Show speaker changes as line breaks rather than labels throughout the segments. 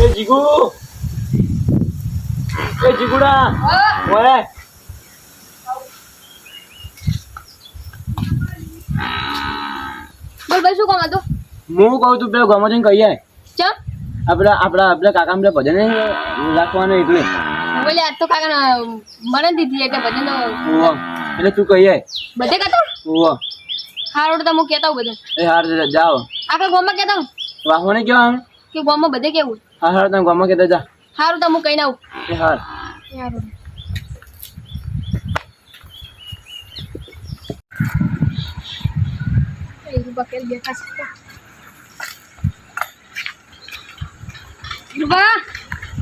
એ જીગુ એ જીગુડા ઓય
બોલ ભાઈ શું કામ હતું?
હું કહું તું પેલો ગમો જઈને કહીએ
ચમ
આપડા કાકા પેલા ભજન રાખવાનું એટલે
બોલે આજ તો કાકા મને દીધી એટલે ભજન તો
એટલે તું કહીએ
બધે કહેતા
ઓહ
હારોડ તો હું કહેતા હું બધે
એ હાર જાઓ
આખા ગામમાં કહેતા હું
વાહવાને કેવા
કે ગામમાં બધે કેવું
હા હાર તમે ગમો કહેતા જા
હારું તો હું કહીને આવું
એ હાર
હારું એ રૂપા કેલ બેઠા છે રૂપા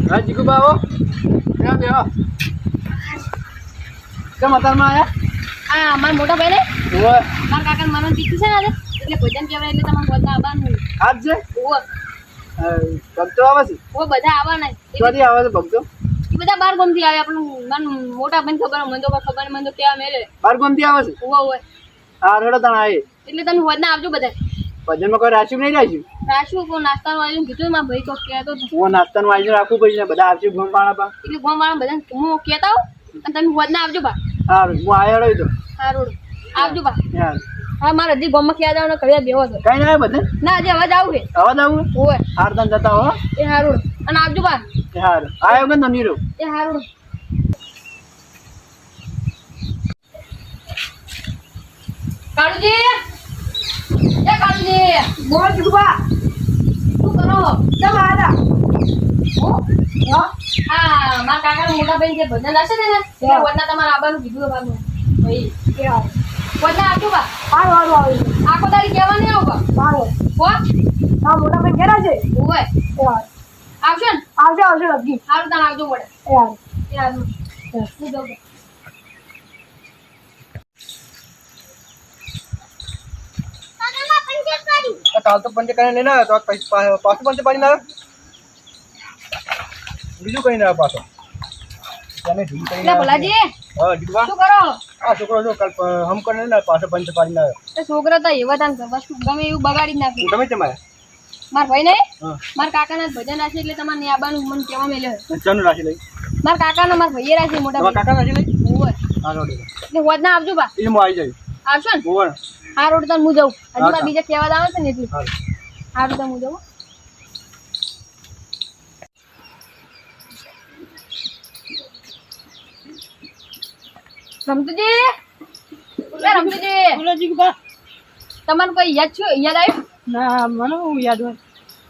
હા જીગુ બાવો ક્યાં બેહો કેમ અતારમાં આયા
આ મારા મોટા ભાઈ ને
ઓહ
મારા કાકા મને દીધું છે ને આજે એટલે ભજન કહેવાય એટલે તમારે બધા આવવાનું
આજ છે
ઓહ
ભક્તો આવે છે
ઓ બધા આવવાના
ક્યાંથી આવે છે ભક્તો
એ બધા બાર ગમથી આવે આપણું મને મોટા ભાઈને ખબર મને તો ખબર મને તો કેવા મેલે
બાર ગોમથી આવે છે
ઓહ ઓહ
હા રેડો તણ આયે
એટલે તમે હોદના આવજો બધા
ભજનમાં કોઈ રાખ્યું નહીં રાખ્યું
રાશું કોઈ નાસ્તાનું આયોજન કીધું મારા ભાઈ તો કહેતો હતો
હું નાસ્તાનું આયોજન રાખવું પડશે બધા આવશે ગોમ પાણા પા
એટલે ગામ વાળા બધા હું કહેતા હોઉં અને તમે હોદના આવજો બા
સારું હું આયો રહ્યો તો
હા રોડ આવજો બા
યાર
હા મારે હજી ગામમાં ક્યાં જવાનો કયા બેવો છે
કઈ ના બધે
ના હજી અવાજ આવું છે
અવાજ આવું
ઓય
હાર તને જતા હો
એ હા રોડ અને આવજો બા
એ હાર આયો કે નમી રહ્યો
એ હા રોડ કાળુજી એ કાળુજી
બોલ જીગુબા
શું કરો
કેમ આયા
હા મારા કાકાના મોટા ભાઈ જે ભજન હશે ને એટલે વડના તમારે આવવાનું કીધું બાબુ ભાઈ વડના આવજો બા
હારું હારું આવી
આખો દાડી કહેવા નહીં આવું બા
હારું
હો
હા મોટા ભાઈ ઘેરા છે
ઓય આવશો ને
આવશે આવશે લગી
સારું તાણ આવજો વડે
એ હારું
એ હારું હું જાઉં
કાલ તો પંચે કરીને લઈને આવ્યો તો પાછું પંચે પાડી ના બીજું કઈ ના પાછો તને ઢીલ કરી
એટલે ભલાજી
હા જીગવા
શું કરો
આ છોકરો જો કાલ હમ કરીને ના પાછો પંચે પાડી ના
એ છોકરા તો એવા તાન વસ્તુ ગમે એવું બગાડી જ નાખ્યું
તમે તમારે
મારા ભાઈ ને
હા
મારા કાકાના ભજન રાખે એટલે તમારે ને આબાનું મન કહેવા મેલ્યો
ચાનું રાખી લઈ
મારા કાકાના મારા ભાઈએ રાખે મોટા
તમારા કાકા રાખી લઈ
ઓય
હા રોડ
એટલે હોદ ના આવજો બા
એ હું આવી જાય
આવશો ને
ઓવર
હા રોડ તાન હું જાઉં હજી
હા,
મારા બીજા કહેવા આવે છે ને એટલે
હા
સારું તાન હું જાઉં રમતુજી એ રમતુજી
બોલો જીગુબા
તમારે કોઈ યાદ આવ્યું
ના મને હું યાદ હોય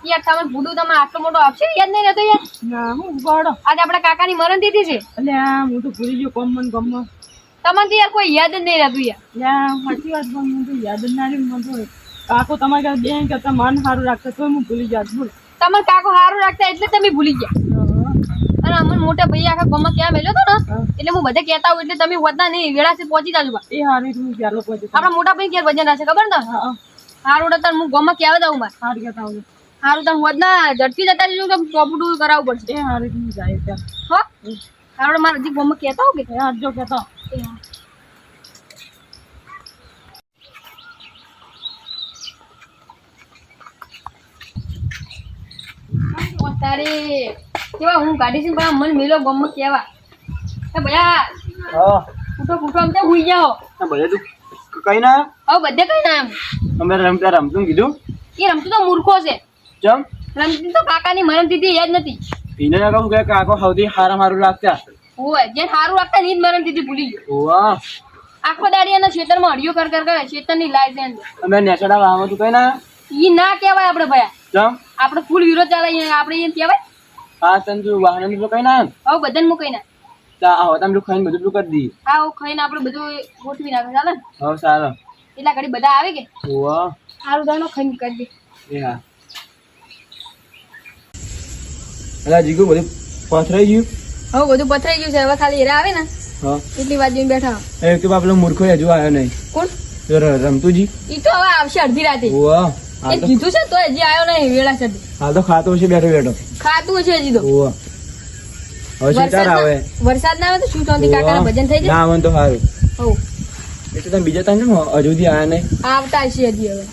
યાર તમે ભૂડું તમે આટલો મોટો આપશે યાદ નહીં રહેતો યાર
ના હું ગોડો
આજે આપણા કાકાની મરણ તિથિ છે
એટલે આ હું તો ભૂલી ગયો ગમમાં
તમને તો યાર કોઈ યાદ જ નહીં રહેતું યાર
સાચી વાત પણ હું તો યાદ જ ના રહ્યું મને તો કાકો તમારે ઘરે બેન કરતા મન સારું રાખતા તો હું ભૂલી જાત બોલ
તમારે કાકો સારું રાખતા એટલે તમે ભૂલી ગયા અને અમને મોટા ભાઈ આખા ગામમાં ક્યાં મેલ્યો હતો ને એટલે હું બધે કહેતા હોઉં એટલે તમે વધતા નહીં વેળાથી પહોંચી જાજો બા
એ હારી હું ચાલો કોઈ
આપણા મોટા ભાઈ ક્યારે વજન હશે ખબર ને સારું હતા હું ગામમાં કહેવા જાઉં મારે
હારી કહેતા હું
સારું તમે વધના ઝડપી જતા રહીશું કે ચોપડું કરાવવું પડશે
એ હારી હું જાય ત્યાં
હો સારું મારે હજી ગામમાં કહેતા હોઉં કે
હાર જો કહેતા
તારે કેવા હું ગાડી છે પણ મને મેલો ગામમાં કહેવા એ ભૈયા
હા
ફૂટો આમ ત્યાં હુઈ જાઓ
બધે તું કઈ ના
હવે બધે કઈ ના એમ
અમે રમતા રમતું કીધું
એ રમતું તો મૂર્ખો છે
ચમ
રમતી તો કાકાની મરણ તિથિ યાદ નથી
એને ના કહું કે કાકો સૌથી હારા મારું લાગતા
હોય જે સારું લાગતા ની જ મરણ તિથિ ભૂલી ગયો
વાહ
આખો દાડી એના ખેતરમાં હડિયો કર કરે ખેતરની લાય છે અંદર
અમે નેસડા વાવ તું કઈ ના
ઈ ના કહેવાય આપણે ભયા
ચમ
આપણે ફૂલ વિરોધ ચાલે આપણે એમ કહેવાય
હા તને તું વાહન તો કઈ ના
હવે બધાને મૂકઈ ના
આવો તમે ખાઈને બધું પેલું કરી દઈએ
હા હું ખાઈને આપણે બધું ગોઠવી નાખે ચાલે ને
હવે સારો
એટલા ઘડી બધા આવે કે
વાહ
સારું દાનો ખાઈને કરી દે
એ હા અલા જીગુ બધું પાથરાઈ ગયું
હવે બધું પથરાઈ ગયું છે હવે ખાલી હેરા આવે ને
હા
એટલી વાત જોઈને બેઠા
એ તો પેલો મૂર્ખો હજુ આવ્યો નહીં
કોણ
રમતુજી
ઈ તો હવે આવશે અડધી રાતે
વાહ
એ કીધું છે તો હજી આવ્યો નહીં વેળા સુધી
હાલ તો ખાતો છે બેઠો બેઠો
ખાતું છે હજી તો
વાહ હવે શું ચાર આવે
વરસાદ ના આવે તો શું શાંતિ કાકાના ભજન થઈ જાય
ના આવે તો સારું
હો
એટલે તમે બીજા તમે હજુ સુધી આવ્યા નહીં
આવતા હશે હજી હવે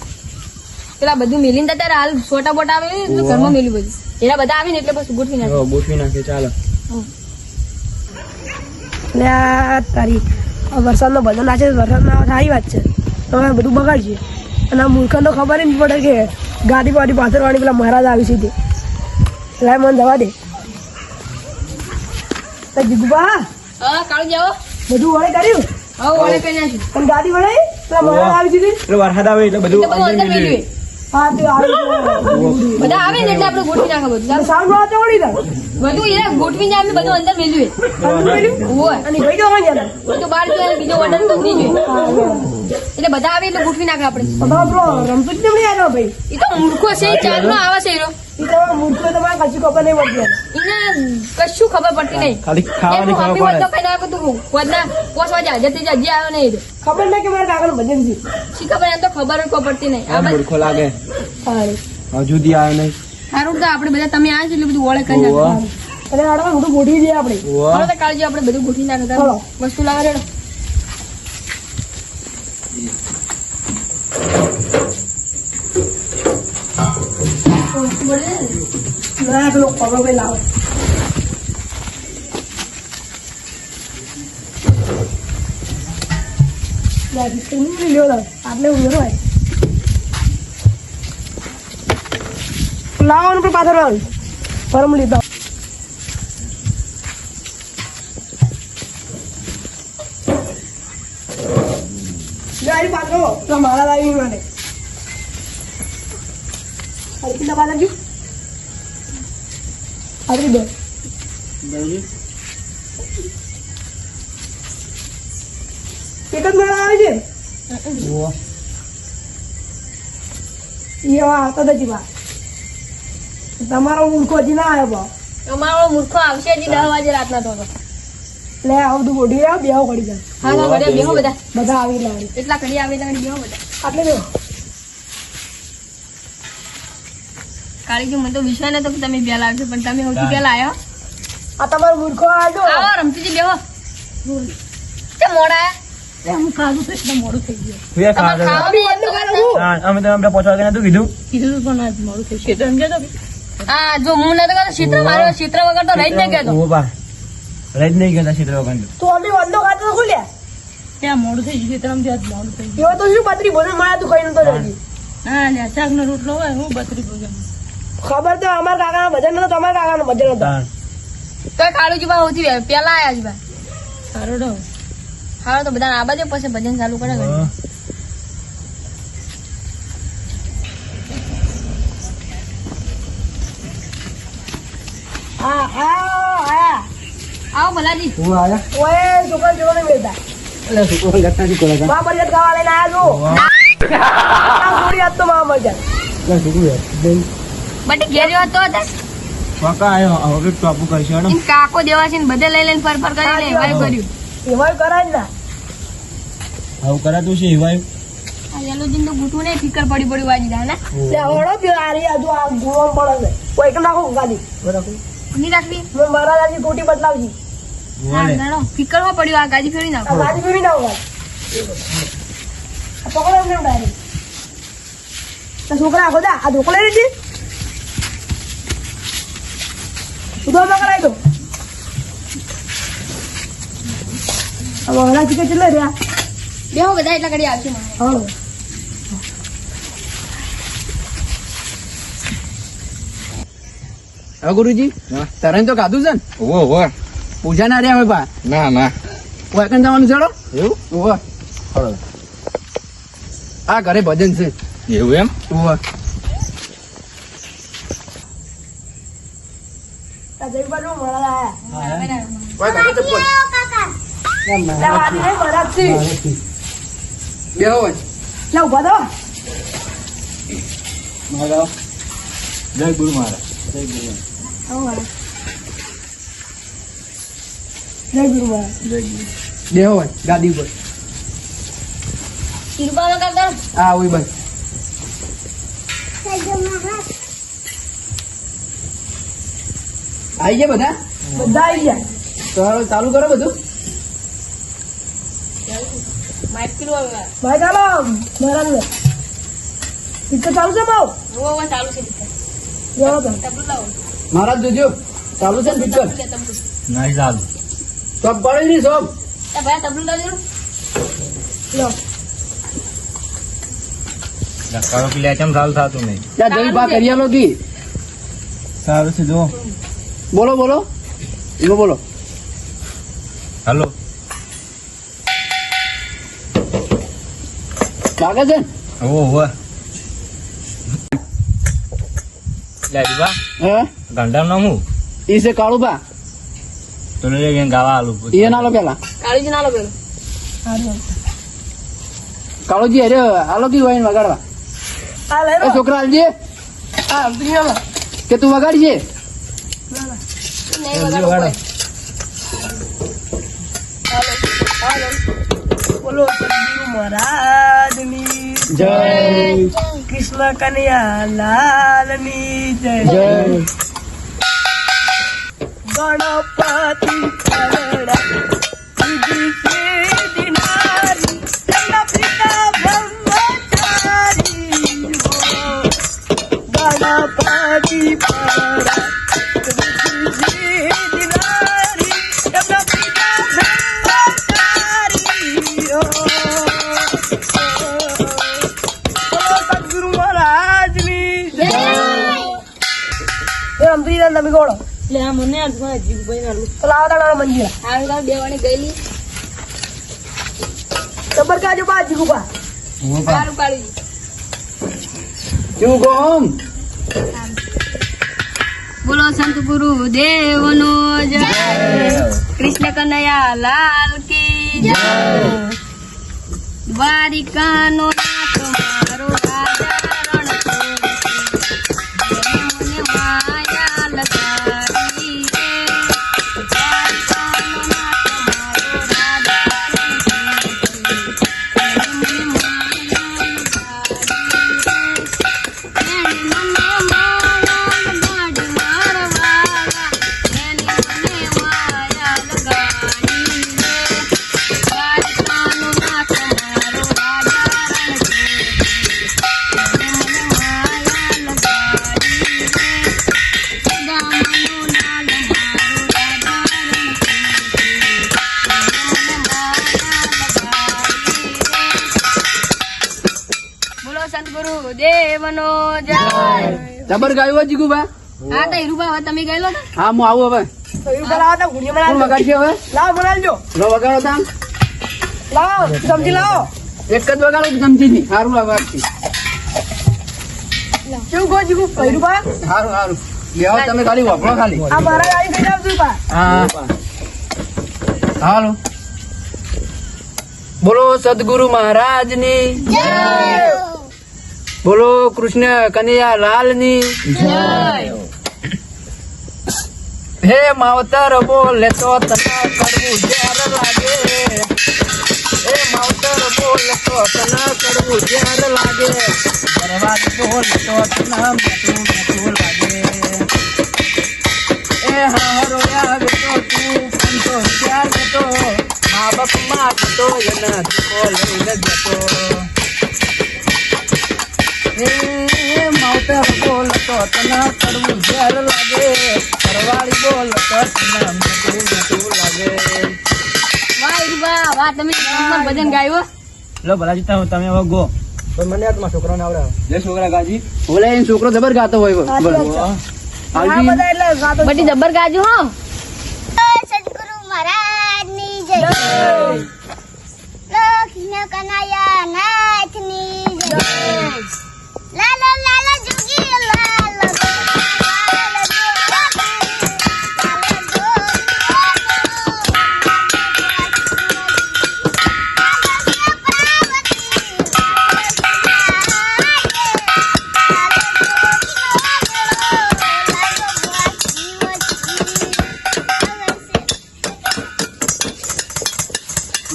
પેલા બધું મિલીને ત્યારે હાલ છોટા બોટા આવે તો ઘરમાં મેલ્યું બધું એના બધા આવીને એટલે બસ ગોઠવી નાખે.
ગોઠવી નાખીએ ચાલો.
એટલે આ તારી આ વરસાદનો ભજન નાચે વરસાદના સારી વાત છે તમે બધું બગાડશે અને આ મૂર્ખને તો ખબર નહીં પડે કે ગાડી વાડી પાછળ વાળી પેલા મહારાજ આવી છે તે એટલે મને જવા દે તો જીગુબા
હા કાળુ જાઓ.
બધું વળે કર્યું
હા ઓળે કઈ નાખી.
પણ ગાડી વળે પેલા મહારાજ આવી છે
એટલે વરસાદ આવે એટલે બધું
એટલે બધું અંદર મેલ્યું.
હા તે આવી
બધા આવે ને એટલે આપણે ગોઠવી નાખે બધું.
સાઉન્ડ વાળા ચોડી થાય
બધું એ ગોઠવીને અમે બધું અંદર મેલ્યું. ઓય
અને ભાઈ તો વાંચે
એ તો બહાર જો બીજો ઓર્ડર તો નહીં જોઈએ. એટલે બધા આવે એટલે ગોઠવી નાખે આપણે.
બ્રો રમતું જ નહીં આવ્યો ભાઈ
એ તો મૂર્ખો છે ચાલનો આવે છે એનો.
એ તમારા મૂર્ખો તમારે કશું ખબર નહીં પડતી
એને કશું ખબર પડતી નહીં.
ખાલી ખાવાની
એનું
ખબર
હમી હોત
પડે.
તો કઈ ના બધું વધના 5 વાગે હાજર થઈ જાય. હજી આવ્યો નહીં એ તો.
ખબર ના કે મારા કાકાનું ભજન છે
શી ખબર એમ તો ખબર જ કોઈ પડતી નહીં. આ
આ
બધું
મૂર્ખો લાગે
સારું
હજુ સુધી આવ્યો નહીં.
સારું તો આપણે બધા તમે આ છે એટલે બધું ઓળે કરી નાખો.
ઓવા.
અને આડમાં મોટું ગોઠવી દઈએ આપણે
ઓવા.
હવે તો કાળજી આપણે બધું ગોઠવી નાખો.
ચાલો.
વસ્તુ લાવે રેડો. વસ્તુ મળે ને?
ના પેલો ખબર ભાઈ લાવે આટલે ઉમેરો હોય લાવવાનું પણ પાછળ આવ્યું ફરમ લીધા ગાડી પાછળ તો મારા લાવી માટે હરકીના પાછળ ગયું હરકી દો એક જ મેળા આવે છે
ઓવા.
એ આવતા નથી બા તમારો મૂર્ખો હજી ના આવ્યો બા
અમારો મૂર્ખો આવશે હજી 10 વાગે રાતના તો.
લે આવું તું બોડી આવ બેહો પડી જાય
હા હા ઘરે બેહો બધા.
બધા આવી લાવી
એટલા ઘડી આવે એટલે ઘડી બેહો બધા.
આટલે બેહો
કાળજી મને તો વિશ્વાસ નતો કે તમે પહેલા આવશો પણ તમે સૌથી પહેલા આવ્યા.
આ તમારો મૂર્ખો આવજો
આવો રમતીજી બેહો. તે મોડા આયા?
હું ખાધું તો એટલે મોડું થઈ ગયું
તું એ
તમારે
ખાવા
ખાવા બી એટલું ખાધું?
હા, અમે તો આપણે પહોંચવા ગયા નતું કીધું.
કીધું તું પણ આજ મોડું થઈ ગયું સમજ્યા તો
હા જો હું નતો કહેતો ક્ષેત્ર માર્યો ક્ષેત્ર વગર તો રહી જ નહીં કહેતો.
ઓવા બા. રહી જ નહીં ગયા ક્ષેત્ર વગર.
તું અમે વંદો ખાતો તો ખોલ્યા
ત્યાં મોડું થઈ ગયું ખેતરમાં આજ મોડું થઈ ગયું
એવા તો શું પતરી ભોજન મળ્યા તું ખાઈ નતો જલ્દી
હા લ્યા શાકનો રોટલો હોય હું બત્રી ભોજન
ખબર તો અમારા કાકાના ભજન નતો તમારા કાકાનો ભજન હતો
તાણ.
તો કાળુજી બા સૌથી પહેલા આયા જ બા.
સારો ડો
હાલો તો બધા આ બાજુ પછી ભજન ચાલુ કરે ઘડી.
હા.
હા આયા
આવો ભલાજી.
તું આયા?
ઓએ છોકરા જોવા નહીં મળતા
એટલે છોકરો લેતા નથી કોલેજ.
મા મરજાદ ખાવા લઈને આયા છો આ થોડી આજ તો મા મરજાદ
એટલે છોકરું યાર. બેન.
બટી ઘેર જેવા તો હતા.
કાકા આયો હવે ટોપુ કરશે હેડો.
એમ કાકો દેવા છે ને બધે લઈ લઈને ફર ફર કરીને એવાય કર્યું.
એવા કરાય જ ના
આવું કરાતું છે એવાય.
આ યલોજીને તો ઘૂંટવું નહીં ફિકર પડી પડી વાજી જાય ને.
લે હળો પીવા આ રહી આજુ આ ગુણો પડે છે કોઈ એક નાખો ગાડી
બરાબર.
નહીં રાખવી.
મેં મારા દાદી ટોટી બદલાવજી
હા
બોલે.
જાણો ફિકર માં પડ્યું આ ગાડી ફેરી
આ
નાખો.
ગાડી ફેરી ના હોય આ પકડો એમને ડાયરેક્ટ તો છોકરા આખો દા આ ઢોકળે રહી ઉધો પકડાઈ દો હવે હલા ચીકે ચલે રહ્યા
બેહો બધા એટલા ઘડી આવશે મારે.
હા
હા ગુરુજી તરણ તો ખાધું છે ને
ઓવો ઓવો.
પૂજા ના રહ્યા હોય પા
ના ના.
વાયકન જવાનું ચડો
એવું?
ઓહો આ ઘરે ભજન છે
એવું એમ?
ઓહો
આ જઈ બાજુ મળા આયા
કેમ
લે વાડી નહીં મરાજ છે
બેહો હોય
લે ઉભા દો
મહારાજ. જય ગુરુ મહારાજ. જય ગુરુ મહારાજ.
જય ગુરુ મહારાજ
બેહો હોય ગાદી ઉપર
કિરપાનો કાકા
હા હોય બસ આવી ગયા બધા
બધા આવી ગયા
તો હવે ચાલુ કરો બધું
માઇક કિલો આવે.
ભાઈ ચાલો મહારાજ ને પિક્ચર ચાલુ છે બહુ
ચાલુ છે.
જવા દો
તબલું લાવો.
મહારાજ જોજો ચાલુ છે ને પિક્ચર
નહીં ચાલુ
સબ પડે નહીં સબ
એ ભાઈ તબલું લાવજો.
લો
કરો કે લે કેમ ચાલુ થતું નહીં
ત્યાં જઈ બા કરી આલો કી
સારું છે જો
બોલો બોલો બોલો
હલો
લાગે છે ને
ઓહો લે દીવા
હે
ગંડા નામ હું
ઈ છે કાળુબા
તો લે કે ગાવા આલુ
એ ના લો પેલા
કાળીજી ના લો પેલો.
કાળુજી અરે આલો કી વાઈન વગાડવા
આ લઈ
એ
લો
છોકરા આલજે
આ દુનિયામાં
કે તું વગાડજે
નહીં વગાડો.
બોલો સદગુરુ મહારાજની
જય
કૃષ્ણ કનૈયા લાલની જય
જય
ગણપતિ પરડા સિદ્ધિ સિદ્ધિનારી એમના પિતા બ્રહ્મચારી ગણપતિ પરડા સિદ્ધિ સિદ્ધિનારી એમના પિતા બ્રહ્મચારી બોલો સદગુરુ મહારાજની જય અંતરી તમે ગોળો
એટલે આ મને આજ મારા જીગભાઈ ના
તો લાવો તાણા મંજીરા
હારું લાવ, દેવાની ગયેલી.
જબર કાજો બા જીગુબા
હારું કાળીજી.
કેવું ગોમ
બોલો સંત ગુરુ દેવનો જય, કૃષ્ણ કનૈયા લાલ કી જય, દ્વારિકાનો નાથ મારો રાજા રણછોડ માયા લગાડી રે, દ્વારિકાનો નાથ મારો રાજા બોલો સંત ગુરુ દેવનો જય.
જબર ગાયું હોય જીગુબા
હા તો હીરુબા હવે તમે ગયેલો ને?
હા હું આવું હવે
તો એવું કરાવો તો ગુડિયા
કોણ
બનાવજો
વગાડશે હવે
લાવો બનાવજો
લો વગાડો તામ
લાવો સમજી લાવો
એક જ વગાડો જમતી ની સારું વગાડતી
કેવું કહો જીગુ ભૈરુબા
સારું સારું લેવા તમે ખાલી વાપરો ખાલી
આ મારા ગાડી થઈ જાવ તું બા
હા હાલો બોલો સદગુરુ મહારાજની બોલો કૃષ્ણ કનૈયા લાલની હે માવતર બોલે તો તને કરવું ઝેર લાગે હે માવતર બોલે તો તને કરવું ઝેર લાગે બરવાદ બોલે તો તને મીઠું મીઠું લાગે એ હારો આવે તો તું પંતો ત્યાર તો મા બાપ માગતો એના દીકો લઈને જતો એ માવતર બોલ તો તને કરવું ઝેર લાગે પરવાળી બોલ તો તને મીઠું મીઠું લાગે
વાહ હીરુબા વાહ, તમે નંબર ભજન ગાયો.
લો ભલાજી તમે હવે ગો
પણ મને આ તમારા છોકરાને આવડે
જય છોકરા ગાજી
બોલે એ છોકરો જબર ગાતો હોય
સાચી વાત છે. આ
હાલજી
બધા એટલે ગાતો જ
બધી જબર ગાજો હો.
સદગુરુ મહારાજની જય, કૃષ્ણ કનૈયા નાથની જય, લાલો લાલો જુગી લાલો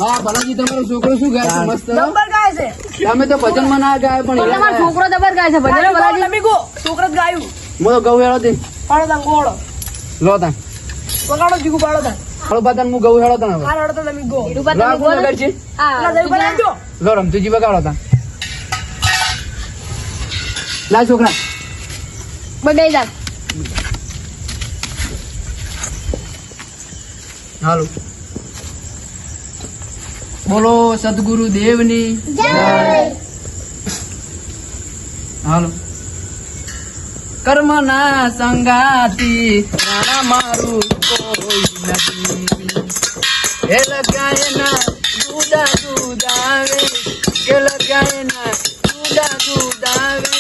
હા ભલાજી તમારો છોકરો શું ગાય છે મસ્ત
નંબર ગાય છે
તમે તો ભજન માં ના ગાય પણ
પણ તમારો છોકરો જબર ગાય છે ભજન હો ભલાજી.
તમે ગો છોકરા જ ગાયું
હું તો ગૌ હેળો દે
પાડો તાન ગોળો
લો તા
વગાડો જીગુ પાડો તાન
હાલો બાતન હું ગૌ હેળો તા હવે
આ રડો તો તમે ગો
હીરુબા
લો
તમે
કોણ
બોલો.
વગાડશે
હા,
પેલા દઈ બનાવજો
લો રમતુજી વગાડો તા લા છોકરા
બગાઈ જા.
હાલો. બોલો સદગુરુ દેવની હાલો. કર્મના સંગાતી રાણા મારું કોઈ નથી. એ લગાયના જુદા જુદાવે કે લગાયના જુદા જુદાવે.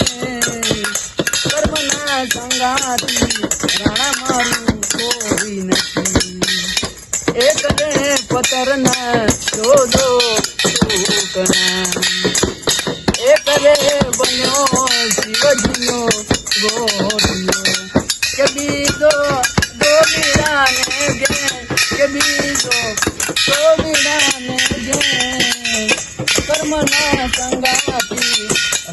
કર્મના સંગાતી રાણા મારું કોઈ નથી. એક રે પતરના દો ટોકના. એક રે બન્યો શિવજીનો ગોઠિયો કે બીજો ગોબીરાને ગે કે બીજો ગોબીરાને ગે. કર્મના સંગાતી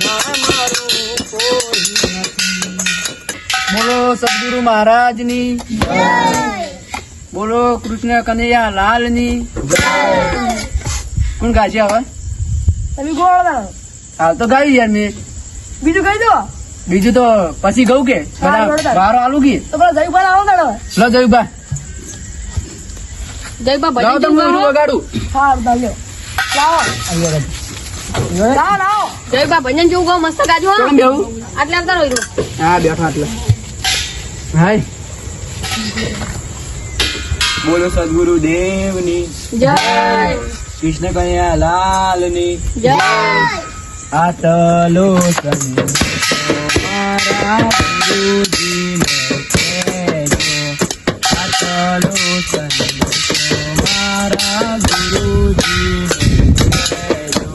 રાણા મારું કોઈ નથી. બોલો સદગુરુ મહારાજની બોલો કૃષ્ણ કનૈયા લાલની કોણ ગાશે હવે?
તમે ગોળ
હાલ તો ગાયું યાર મેં.
બીજું કહી દો.
બીજું તો પછી ગયું કે બધા બારો આલુ કી
તો પેલા જઈ પણ આવો ને.
લો જયુબા
જયબા
લાવો
ભજન
તો
જેવું
હું
ગાઓ.
વગાડું.
હા લાવો લાવો લાવો.
જયબા ભજન જેવું ગાઓ, મસ્ત ગાજો
કેમ
હા.
બેવું?
આટલે આવતા રહ્યો.
હા બેઠો આટલે. હાય
બોલો સદગુરુ દેવની
જય
કૃષ્ણ કનૈયા લાલની
જય.
આટલો સંતો મારા ગુરુજીને કહેજો. આટલો સંતો મારા ગુરુજીને કહેજો.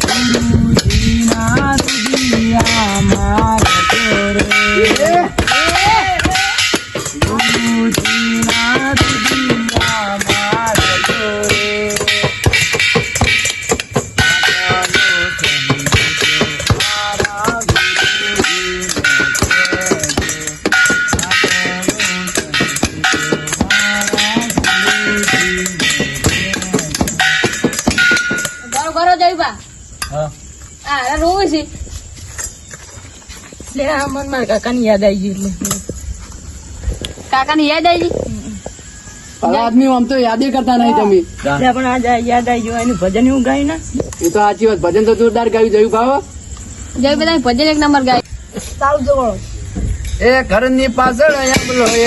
ગુરુજીના દિયા મારા જોરે. ગુરુજીના દિયા મારા જોરે.
કરો કરો જયબા.
હા.
આ રોવે છે.
લે આ મન મારા કાકાની યાદ આવી ગઈ એટલે
કાકાની યાદ આવી ગઈ.
હવે આદમી આમ તો યાદ કરતા નહીં તમે.
લે પણ આજ યાદ આવી ગયું એનું ભજન એવું ગાય ના.
એ તો સાચી વાત. ભજન તો જોરદાર ગાયું જયું ભાવ.
જયબા તમે ભજન એક નંબર ગાય.
સારું જવો.
એ ઘરની પાછળ આંબલો એ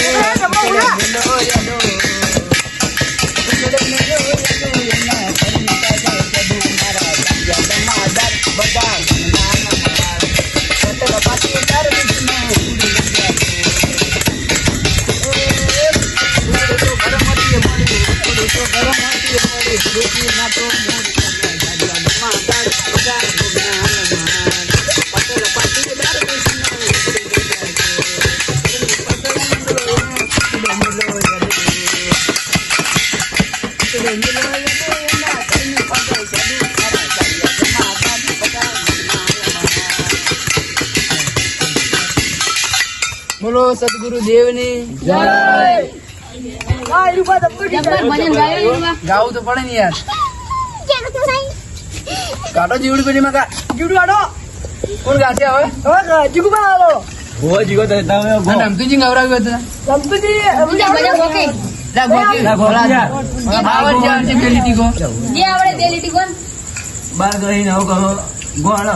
બોલો સદગુરુ દેવની
હા એનું બાદ અપડેટ
જબ્બર ભજન ગાયો જયબા.
ગાવું તો પડે ને યાર. કાઢો જીવડી પેટીમાં કા.
જીવડું આડો.
કોણ ગાશે હવે?
હવે જીગુબા આવો.
ગો જીગો તો તમે ગો.
અને અમતુજી ગવરાવ્યું હતું.
ગણપતિ
બીજા બધા ગોકે.
લા ગોકી.
લા ગોકી.
આવડ જાણ છે પેલી ટીકો.
જે આવડે તે લીટી કોણ.
બાર ગઈ ને કહો ગો હાલો.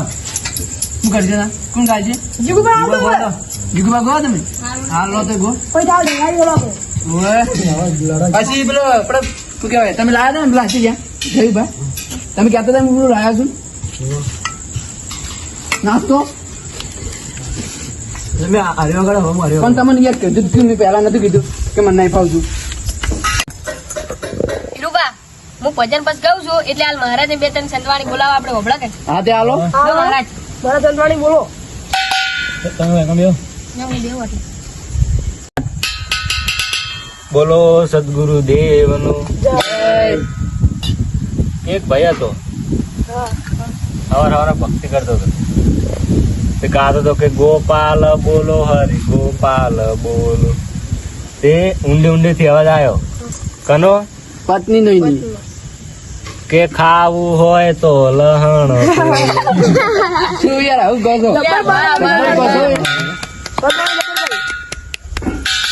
શું કરશે ના? કોણ ગાશે?
જીગુબા
ગો
આવો.
બોલો.
જીગુબા ગો તમે? હાલ લો તો ગો.
કોઈ થાવ ગાડી બોલો.
ઓય. પછી પેલો આપણે શું કહેવાય તમે લાયા હતા ને પેલા હાથી જ્યાં જયું બા તમે કહેતા હતા પેલું લાયા છું નાસ્તો
તમે હરિયો કરો હમ હરિયો.
પણ તમને યાર કીધું તું મેં પહેલા નતું કીધું કે મને નહીં ફાવતું.
હીરુબા હું ભજન બસ ગાઉં છું એટલે હાલ મહારાજને બે ત્રણ સંતવાણી બોલાવા આપણે હોભળા કે.
હા તે હાલો.
લો મહારાજ.
મારા ચંદ્રાણી બોલો.
તમે ગમ્યો.
લો, હું બેહું એટલે.
બોલો સદગુરુ દેવનો એક ભાઈ હતો હવાર ભક્તિ કરતો હતો તે ગાતો હતો કે ગોપાલ બોલો હરિ ગોપાલ બોલો તે ઊંડે થી અવાજ આવ્યો કનો
પત્ની નહીં
કે ખાવું હોય તો લહણ
શું યાર આવું કહો છો?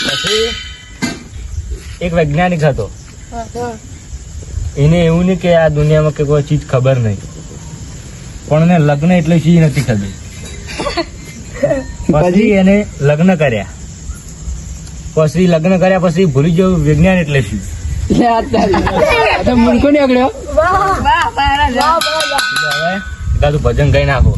પછી એક વૈજ્ઞાનિક હતો એને એવું નહીં કે આ દુનિયામાં કે કોઈ ચીજ ખબર નહીં, પણ એને લગ્ન એટલે શી નથી ખબર. પછી એને લગ્ન કર્યા, પછી ભૂલી જવું વિજ્ઞાન એટલે શું.
મૂર્ખો નીકળ્યો.
હવે એકાદું ભજન ગાઈ નાખો.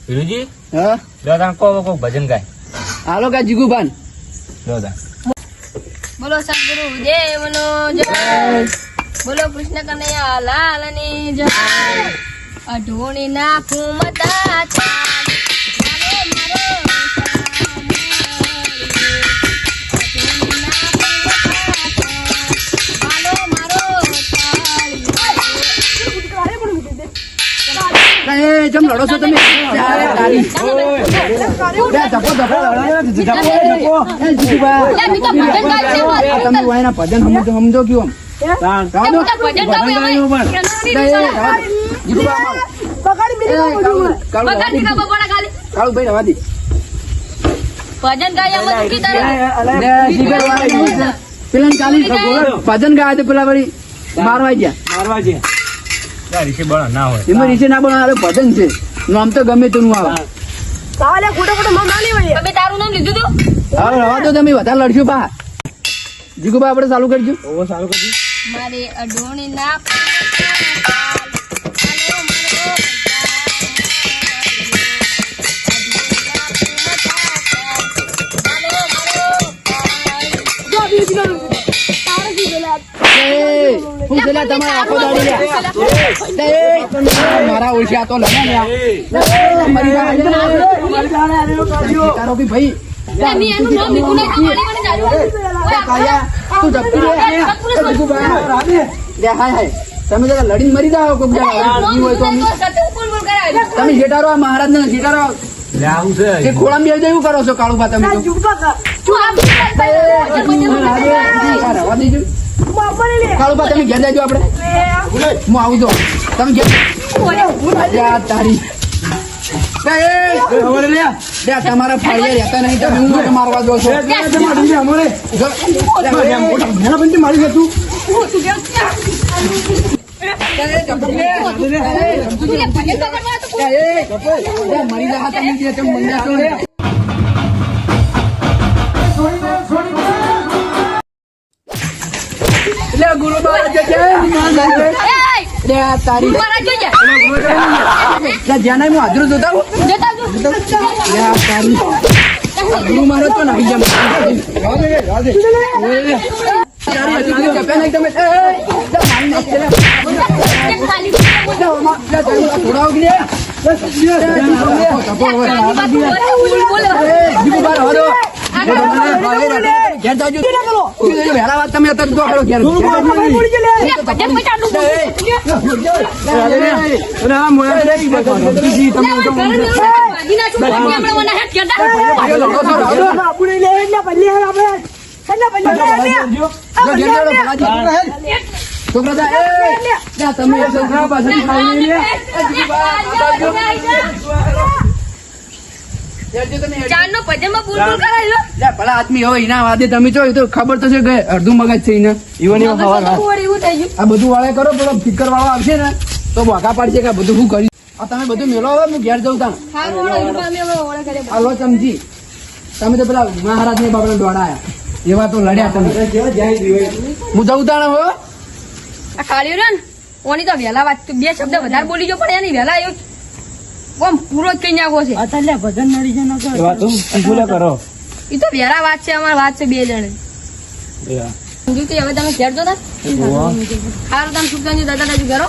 વીરુજી,
હા
લો તાન કોક ભજન ગાય.
હાલો કા જીગુભાન.
લો તાન.
બોલો સદગુરુ દેવનો જય, બોલો કૃષ્ણ કનૈયા લાલની જય. અઢોણી નાખું મતા ચાલ, મારો
જમ લડો છો તમે. તારી તમે વાયના ભજન સમજો કયું કાળુભાઈ રવાદી
ભજન ગાયા
પેલા ચાલી ભજન ગાય તો પેલા વળી મારવા ગયા.
રીસે બળા ના હોય.
એમાં રીસે ના પણ ભજન છે, નામ તો ગમે તેનું આવે.
કાલે ખોટો ખોટો નામ ના લેવાય.
તમે તારું નામ લીધું તું?
હવે રવા દો, તમે વધારે લડશો બા. જીગુબા આપણે ચાલુ કરજો.
મારે અઢોણી ના
મારા ઓળખ્યા તો લડ્યા ભાઈ. તમે જરા લડીને મરી જાઓ કોક હોય તો તમે જેટારો મહારાજ ને જેટારો ખોળામાં બેસી એવું કરો છો કાળુબા તમે તો. કાળુબા તમે ઘેર જાજો, આપણે હું આવું તો તમે ઘેર તારી તમારા ફાળિયા રહેતા નહીં, તમે હું મારવા દો છો. મારી તું મરી જા તમે. એટલે ગુરુ તારી જ્યાં હું હાજર જોતા તારી ગુરુ મારો તો નાખી જામ. તમે ભલા આદમી હવે એના વાદે તમે છો તો ખબર તો છે કે અડધું મગજ છે એને. આ બધું વાળે કરો, પેલો ફિકર વાળો આવશે ને તો વાઘા પાડશે કે આ બધું શું કર્યું. આ તમે બધું મેળવો, હવે હું ઘેર જઉં તા. હાલો ચમચી, તમે તો પેલા મહારાજ ને બાબડા દોડાયા એવા તો લડ્યા તમે. હું જઉં તાણે હો.
આ કાળિયો ને ઓની તો વહેલા વાત બે શબ્દ વધારે બોલી ગયો, પણ એની વહેલા એવું આમ પૂરો જ કઈ નાખો છે.
અત્યારે ભજન નડી છે ન
કરો.
એ તો વહેલા વાત છે, અમારી વાત છે બે જણ. સમજુ કે હવે તમે ઘેર જો તા સારું, તમે સુલતાનજી દાદા દાદી કરો.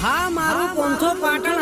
હા મારું પોંથો પાટણ